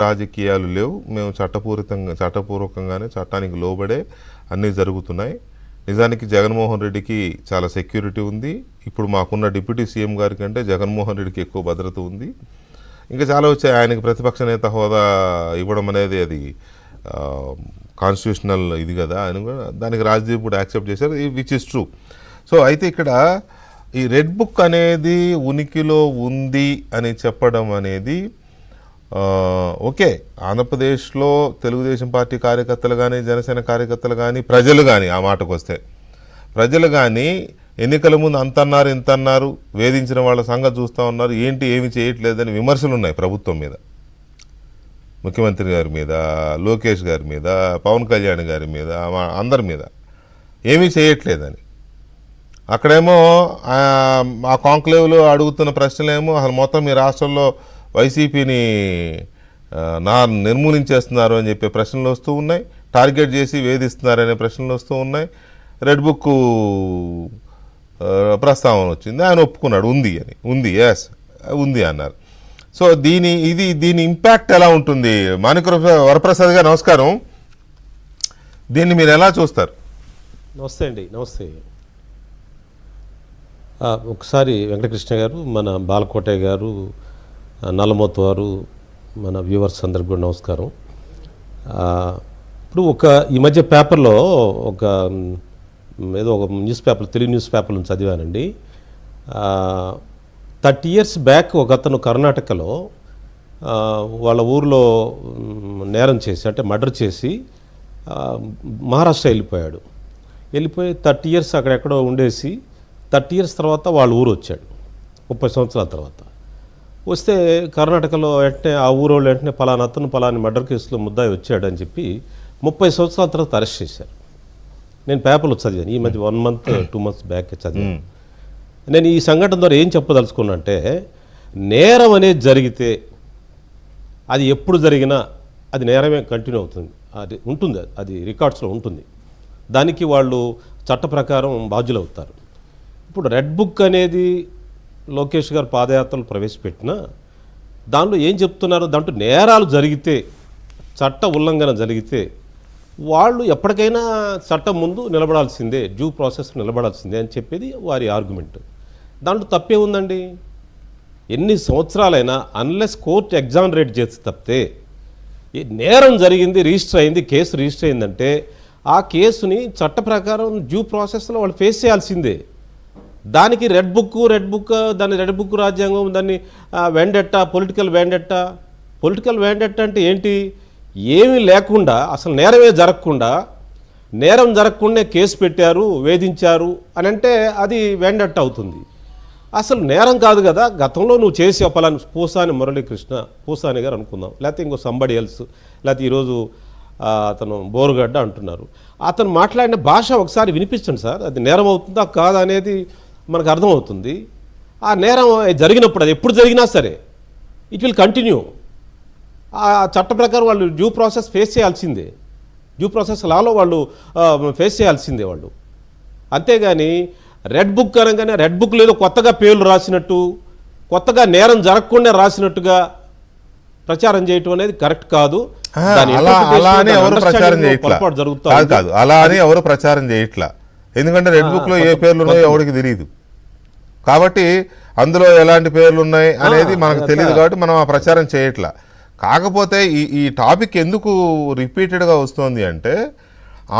రాజకీయాలు లేవు, మేము చట్టపూర్వకంగానే చట్టానికి లోబడే అన్నీ జరుగుతున్నాయి. నిజానికి జగన్మోహన్ రెడ్డికి చాలా సెక్యూరిటీ ఉంది. ఇప్పుడు మాకున్న డిప్యూటీ సీఎం గారి కంటే జగన్మోహన్ రెడ్డికి ఎక్కువ భద్రత ఉంది. ఇంకా చాలా వచ్చాయి. ఆయనకి ప్రతిపక్ష నేత హోదా ఇవ్వడం అనేది అది కాన్స్టిట్యూషనల్ ఇది కదా, ఆయన కూడా దానికి రాజ్దీప్ కూడా యాక్సెప్ట్ చేశారు, విచ్ ఇస్ ట్రూ. సో అయితే ఇక్కడ ఈ రెడ్ బుక్ అనేది ఉనికిలో ఉంది అని చెప్పడం అనేది ఓకే. ఆంధ్రప్రదేశ్లో తెలుగుదేశం పార్టీ కార్యకర్తలు కానీ, జనసేన కార్యకర్తలు కానీ, ప్రజలు కానీ, ఆ మాటకు వస్తే ప్రజలు కానీ ఎన్నికల ముందు అంతన్నారు ఇంతన్నారు, వేధించిన వాళ్ళ సంగతి చూస్తూ ఉన్నారు, ఏంటి ఏమి చేయట్లేదని విమర్శలు ఉన్నాయి ప్రభుత్వం మీద, ముఖ్యమంత్రి గారి మీద, లోకేష్ గారి మీద, పవన్ కళ్యాణ్ గారి మీద, అందరి మీద ఏమీ చేయట్లేదని. అక్కడేమో ఆ కాంక్లేవ్లో అడుగుతున్న ప్రశ్నలేమో అసలు మొత్తం మీ రాష్ట్రంలో వైసీపీని నిర్మూలించేస్తున్నారు అని చెప్పే ప్రశ్నలు వస్తూ ఉన్నాయి, టార్గెట్ చేసి వేధిస్తున్నారనే ప్రశ్నలు వస్తూ ఉన్నాయి. రెడ్ బుక్ ప్రస్తావన వచ్చింది, ఆయన ఒప్పుకున్నాడు ఉంది ఎస్ ఉంది అన్నారు. సో దీని ఇంపాక్ట్ ఎలా ఉంటుంది? మాణిక్య వరప్రసాద్ గారు నమస్కారం, దీన్ని మీరు ఎలా చూస్తారు? నమస్తే అండి. నమస్తే. ఒకసారి వెంకటకృష్ణ గారు, మన బాలకోటయ్య గారు, నల్లమోతు వారు, మన వ్యూవర్స్ అందరికి కూడా నమస్కారం. ఇప్పుడు ఈ మధ్య పేపర్లో ఏదో ఒక న్యూస్ పేపర్, తెలుగు న్యూస్ పేపర్లో చదివానండి. 30 years బ్యాక్ ఒక అతను కర్ణాటకలో వాళ్ళ ఊర్లో నేరం చేసి, అంటే మర్డర్ చేసి మహారాష్ట్ర వెళ్ళిపోయి 30 years అక్కడెక్కడో ఉండేసి 30 years తర్వాత వాళ్ళ ఊరు వచ్చాడు. 30 సంవత్సరాల తర్వాత వస్తే కర్ణాటకలో వెంటనే ఆ ఊరోళ్ళు వెంటనే పలానా అతను పలాని మర్డర్ కేసులో ముద్దాయి వచ్చాడు అని చెప్పి 30 సంవత్సరాల తర్వాత అరెస్ట్ చేశారు. నేను పేపర్లో చదివాను, ఈ మధ్య 1 month 2 months బ్యాక్ చదివాను. నేను ఈ సంఘటన ద్వారా ఏం చెప్పదలుచుకున్నా అంటే, నేరం అనేది జరిగితే అది ఎప్పుడు జరిగినా అది నేరమే కంటిన్యూ అవుతుంది, అది ఉంటుంది, అది రికార్డ్స్లో ఉంటుంది. దానికి వాళ్ళు చట్ట ప్రకారం బాధ్యులు అవుతారు. ఇప్పుడు రెడ్ బుక్ అనేది లోకేష్ గారు పాదయాత్రలు ప్రవేశపెట్టినా దానిలో ఏం చెప్తున్నారు, దాంట్లో నేరాలు జరిగితే, చట్ట ఉల్లంఘన జరిగితే వాళ్ళు ఎప్పటికైనా చట్టం ముందు నిలబడాల్సిందే, డ్యూ ప్రాసెస్ నిలబడాల్సిందే అని చెప్పేది వారి ఆర్గ్యుమెంట్. దాంట్లో తప్పే ఉందండి. ఎన్ని సంవత్సరాలైనా అన్లెస్ కోర్టు ఎగ్జామినేట్ చేసి తప్పితే, ఈ నేరం జరిగింది, రిజిస్టర్ అయింది, కేసు రిజిస్టర్ అయిందంటే ఆ కేసుని చట్ట ప్రకారం డ్యూ ప్రాసెస్లో వాళ్ళు ఫేస్ చేయాల్సిందే. దానికి రెడ్ బుక్ దాన్ని రెడ్ బుక్ రాజ్యాంగం, దాన్ని వెండెట్టా, పొలిటికల్ వెండెట్టా అంటే ఏంటి? ఏమీ లేకుండా, అసలు నేరం జరగకుండా కేసు పెట్టారు, వేధించారు అని అంటే అది వెండెట్టా అవుతుంది. అసలు నేరం కాదు కదా. గతంలో నువ్వు చేసి పలాని పూసాని మురళీకృష్ణ, పూసాని గారు అనుకుందాం, లేకపోతే ఇంకో సంబడి ఎల్స్, లేకపోతే ఈరోజు అతను బోరుగడ్డ అంటున్నారు. అతను మాట్లాడిన భాష ఒకసారి వినిపించండి సార్, అది నేరం అవుతుందా కాదా అనేది మనకు అర్థమవుతుంది. ఆ నేరం జరిగినప్పుడు, అది ఎప్పుడు జరిగినా సరే ఇట్ విల్ కంటిన్యూ. ఆ చట్ట ప్రకారం వాళ్ళు డ్యూ ప్రాసెస్ ఫేస్ చేయాల్సిందే, డ్యూ ప్రాసెస్ లాలో వాళ్ళు ఫేస్ చేయాల్సిందే వాళ్ళు. అంతేగాని రెడ్ బుక్ అనగానే రెడ్ బుక్ లేదో కొత్తగా పేర్లు రాసినట్టు, కొత్తగా నేరం జరగకుండా రాసినట్టుగా ప్రచారం చేయటం అనేది కరెక్ట్ కాదు. అలా అని ఎవరు ప్రచారం చేయట్లా, ఎందుకంటే రెడ్ బుక్ లో ఏ పేర్లు ఉన్నాయో ఎవరికి తెలియదు కాబట్టి, అందులో ఎలాంటి పేర్లు ఉన్నాయి అనేది మనకు తెలియదు కాబట్టి మనం ఆ ప్రచారం చేయట్లా. కాకపోతే ఈ టాపిక్ ఎందుకు రిపీటెడ్గా వస్తుంది అంటే,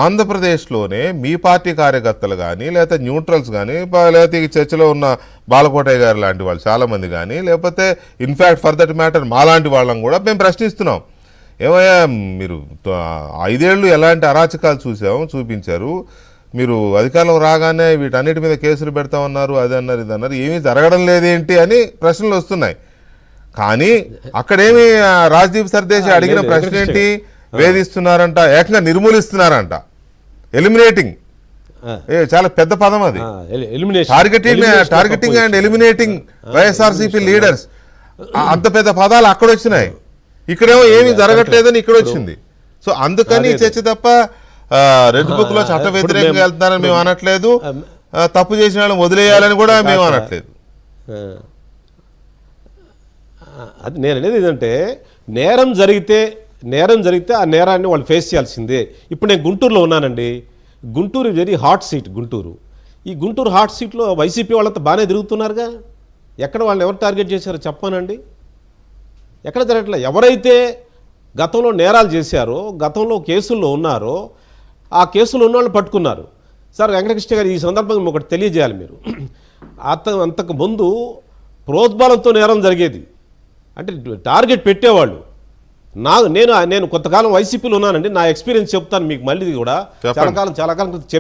ఆంధ్రప్రదేశ్లోనే మీ పార్టీ కార్యకర్తలు కానీ, లేకపోతే న్యూట్రల్స్ కానీ, లేకపోతే ఈ చర్చలో ఉన్న బాలకోటయ్య గారు లాంటి వాళ్ళు చాలామంది కానీ, లేకపోతే ఇన్ఫ్యాక్ట్ ఫర్ దట్ మ్యాటర్ మాలాంటి వాళ్ళని కూడా మేము ప్రశ్నిస్తున్నాం. ఏమయ్యా, మీరు 5 ఏళ్ళు ఎలాంటి అరాచకాలు చూపించారు, మీరు అధికారంలో రాగానే వీటన్నిటి మీద కేసులు పెడతామన్నారు, అది అన్నారు, ఇది అన్నారు, ఏమీ జరగడం లేదేంటి అని ప్రశ్నలు వస్తున్నాయి. కానీ అక్కడేమి రాజ్దీప్ సర్దేశి అడిగిన ప్రశ్న ఏంటి? వేధిస్తున్నారంట, ఏకంగా నిర్మూలిస్తున్నారంట, ఎలిమినేటింగ్. చాలా పెద్ద పదం అది, targeting and eliminating YSRCP leaders. అంత పెద్ద పదాలు అక్కడ వచ్చినాయి, ఇక్కడేమో ఏమీ జరగట్లేదని ఇక్కడ వచ్చింది. సో అందుకని చర్చ తప్ప రెడ్ బుక్ లో చట్ట వ్యతిరేకంగా వెళ్తున్నారని మేము అనట్లేదు, తప్పు చేసిన వాళ్ళని వదిలేయాలని కూడా మేము అనట్లేదు. అది నేను అనేది ఏంటంటే, నేరం జరిగితే ఆ నేరాన్ని వాళ్ళు ఫేస్ చేయాల్సిందే. ఇప్పుడు నేను గుంటూరులో ఉన్నానండి. Guntur very hot seat Guntur. ఈ గుంటూరు హాట్ సీట్లో వైసీపీ వాళ్ళంతా బాగానే తిరుగుతున్నారుగా. ఎక్కడ వాళ్ళని ఎవరు టార్గెట్ చేశారో చెప్పానండి. ఎక్కడ జరగట్లే. ఎవరైతే గతంలో నేరాలు చేశారో, గతంలో కేసుల్లో ఉన్నారో, ఆ కేసులో ఉన్న వాళ్ళు పట్టుకున్నారు. సార్ వెంకటకృష్ణ గారు, ఈ సందర్భంగా ఒకటి తెలియజేయాలి మీరు. అంతకు ముందు ప్రోద్బలంతో నేరం జరిగేది. అంటే టార్గెట్ పెట్టేవాళ్ళు. నేను కొంతకాలం వైసీపీలో ఉన్నానండి. నా ఎక్స్పీరియన్స్ చెప్తాను మీకు మళ్ళీ కూడా. చాలా కాలం క్రితం